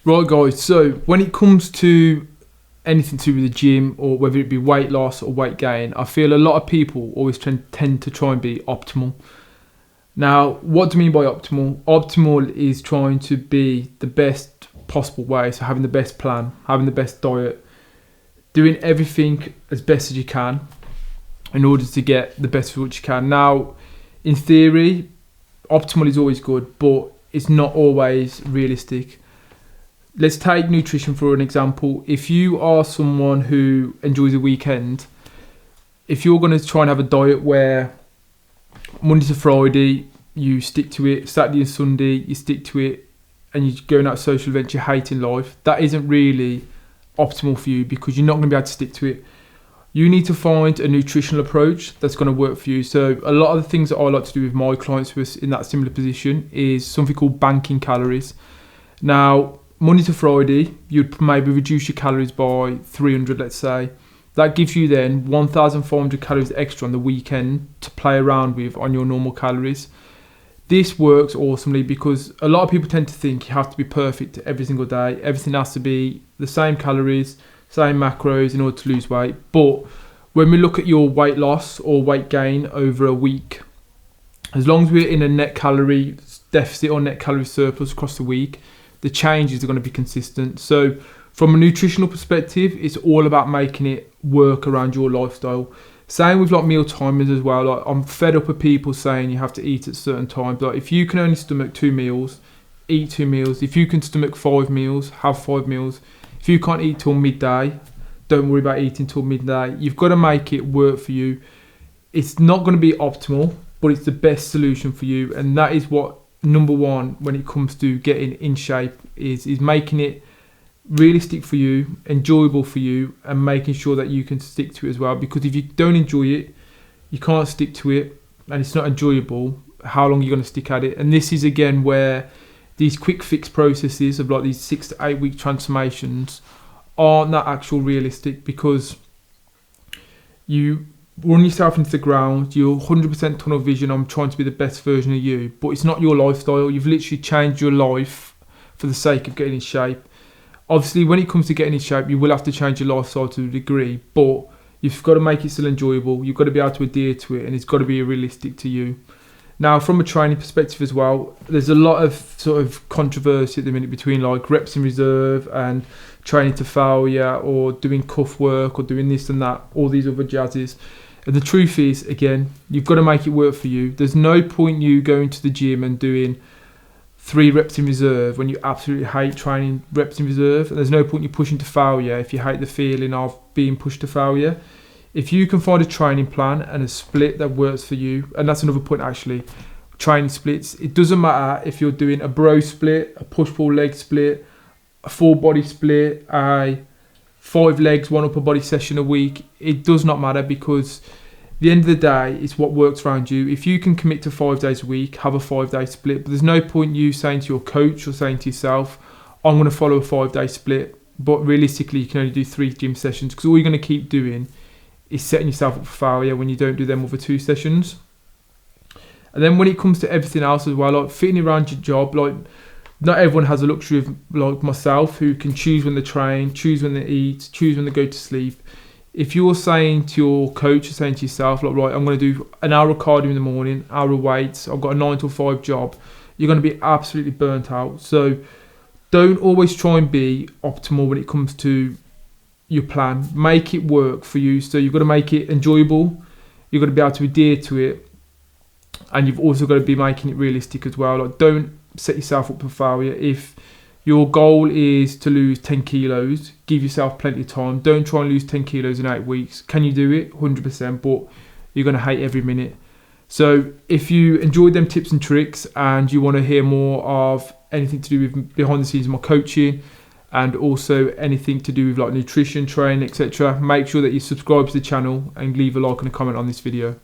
Right guys, so when it comes to anything to do with the gym, or whether it be weight loss or weight gain, I feel a lot of people always tend to try and be optimal. Now, what do I mean by optimal? Optimal is trying to be the best possible way, so having the best plan, having the best diet, doing everything as best as you can in order to get the best results you can. Now, in theory, optimal is always good, but it's not always realistic. Let's take nutrition for an example. If you are someone who enjoys a weekend, if you're going to try and have a diet where Monday to Friday you stick to it, Saturday and Sunday you stick to it, and you're going out social events, you're hating life, that isn't really optimal for you, because you're not going to be able to stick to it. You need to find a nutritional approach that's going to work for you. So a lot of the things that I like to do with my clients who are in that similar position is something called banking calories. Now, Monday to Friday, you'd maybe reduce your calories by 300, let's say. That gives you then 1,400 calories extra on the weekend to play around with on your normal calories. This works awesomely because a lot of people tend to think you have to be perfect every single day. Everything has to be the same calories, same macros in order to lose weight. But when we look at your weight loss or weight gain over a week, as long as we're in a net calorie deficit or net calorie surplus across the week, the changes are going to be consistent. So from a nutritional perspective, it's all about making it work around your lifestyle. Same with like meal timers as well. Like, I'm fed up with people saying you have to eat at certain times. Like, if you can only stomach 2 meals, eat 2 meals. If you can stomach 5 meals, have 5 meals. If you can't eat till midday, don't worry about eating till midday. You've got to make it work for you. It's not going to be optimal, but it's the best solution for you. And that is what number one when it comes to getting in shape is making it realistic for you, enjoyable for you, and making sure that you can stick to it as well. Because if you don't enjoy it, you can't stick to it, and it's not enjoyable, how long are you going to stick at it? And this is again where these quick fix processes of like these 6 to 8 week transformations aren't that actual realistic, because you run yourself into the ground, you're 100% tunnel vision on trying to be the best version of you, but it's not your lifestyle. You've literally changed your life for the sake of getting in shape. Obviously, when it comes to getting in shape, you will have to change your lifestyle to a degree, but you've got to make it still enjoyable. You've got to be able to adhere to it, and it's got to be realistic to you. Now, from a training perspective as well, there's a lot of sort of controversy at the minute between like reps in reserve and training to failure, or doing cuff work, or doing this and that, all these other jazzes. And the truth is, again, you've got to make it work for you. There's no point you going to the gym and doing 3 reps in reserve when you absolutely hate training reps in reserve. And there's no point you pushing to failure if you hate the feeling of being pushed to failure. If you can find a training plan and a split that works for you, and that's another point actually, training splits. It doesn't matter if you're doing a bro split, a push-pull leg split, a full body split, a 5 legs, 1 upper body session a week. It does not matter, because at the end of the day, it's what works around you. If you can commit to 5 days a week, have a 5-day split. But there's no point you saying to your coach or saying to yourself, I'm going to follow a 5-day split. But realistically, you can only do 3 gym sessions, because all you're going to keep doing is setting yourself up for failure when you don't do them over 2 sessions. And then when it comes to everything else as well, like fitting around your job, like not everyone has the luxury of like myself, who can choose when they train, choose when they eat, choose when they go to sleep. If you're saying to your coach or saying to yourself, like, right, I'm going to do an hour of cardio in the morning, hour of weights, I've got a 9 to 5 job, you're going to be absolutely burnt out. So don't always try and be optimal when it comes to your plan. Make it work for you. So you've got to make it enjoyable, you've got to be able to adhere to it, and you've also got to be making it realistic as well. Like, don't set yourself up for failure. If your goal is to lose 10 kilos, give yourself plenty of time. Don't try and lose 10 kilos in 8 weeks. Can you do it? 100%, but you're going to hate every minute. So if you enjoyed them tips and tricks, and you want to hear more of anything to do with behind the scenes of my coaching, and also anything to do with like nutrition, training, etc., make sure that you subscribe to the channel and leave a like and a comment on this video.